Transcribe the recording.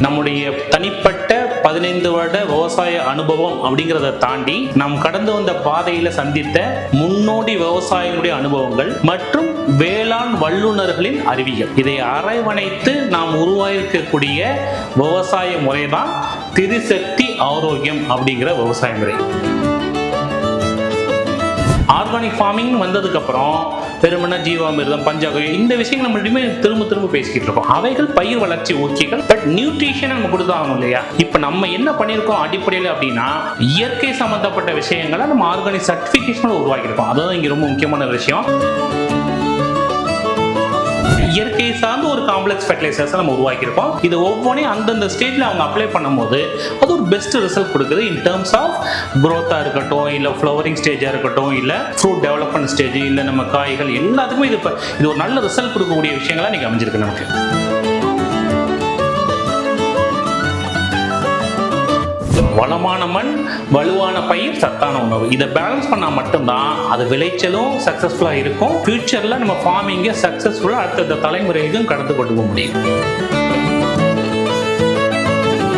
நம்முடைய தனிப்பட்ட 15 வருட விவசாய அனுபவம் அப்படிங்கிறத தாண்டி நாம் கடந்து வந்த பாதையில சந்தித்த முன்னோடி விவசாயிகளுடைய அனுபவங்கள் மற்றும் வேளாண் வல்லுநர்களின் அறிவியல், இதை அரவணைத்து நாம் உருவாயிருக்கக்கூடிய விவசாய முறைதான் திரிசக்தி ஆரோக்கியம் அப்படிங்கிற விவசாய முறை. ஆர்கானிக் ஃபார்மிங் வந்ததுக்கு அப்புறம் பெருமன ஜீவாமிர்தம், பஞ்சாகரம், இந்த விஷயங்கள் நம்ம மட்டுமே திரும்ப பேசிக்கிட்டு இருக்கோம். அவைகள் பயிர் வளர்ச்சி ஊக்கிகள், பட் நியூட்ரிஷன் நம்ம கொடுத்தாகணும் இல்லையா? இப்ப நம்ம என்ன பண்ணியிருக்கோம் அடிப்படையில் அப்படின்னா, இயற்கை சம்பந்தப்பட்ட விஷயங்களை நம்ம ஆர்கானிக் சர்டிபிகேஷன் உருவாக்கியிருக்கோம். அதுதான் இங்க ரொம்ப முக்கியமான விஷயம். இயற்கை சார்ந்த ஒரு காம்ப்ளெக்ஸ் ஃபெர்டிலைசர்ஸ் நம்ம உருவாக்கியிருக்கோம். இது ஒவ்வொன்றையும் அந்தந்த ஸ்டேஜ்ல அவங்க அப்ளை பண்ணும்போது அது ஒரு பெஸ்ட் ரிசல்ட் கொடுக்குது. இன் டர்ம்ஸ் ஆஃப் growth-ஆ இருக்கட்டும், இல்லை ஃப்ளவரிங் ஸ்டேஜாக இருக்கட்டும், இல்லை ஃப்ரூட் டெவலப்மெண்ட் ஸ்டேஜ், இல்லை நம்ம காய்கள் எல்லாத்துக்குமே இது ஒரு நல்ல ரிசல்ட் கொடுக்கக்கூடிய விஷயங்களா நீங்க அமைஞ்சிருக்கு நமக்கு. வளமான மண், வலுவான பயிர், சத்தான உணவு, இதை பேலன்ஸ் பண்ணா மட்டும்தான் அது விளைச்சலும் சக்சஸ்ஃபுல்லா இருக்கும். ஃபியூச்சர்ல நம்ம ஃபார்மிங்கை சக்சஸ்ஃபுல்லா அடுத்த தலைமுறைக்கும் கடந்து கொண்டு போக முடியும்.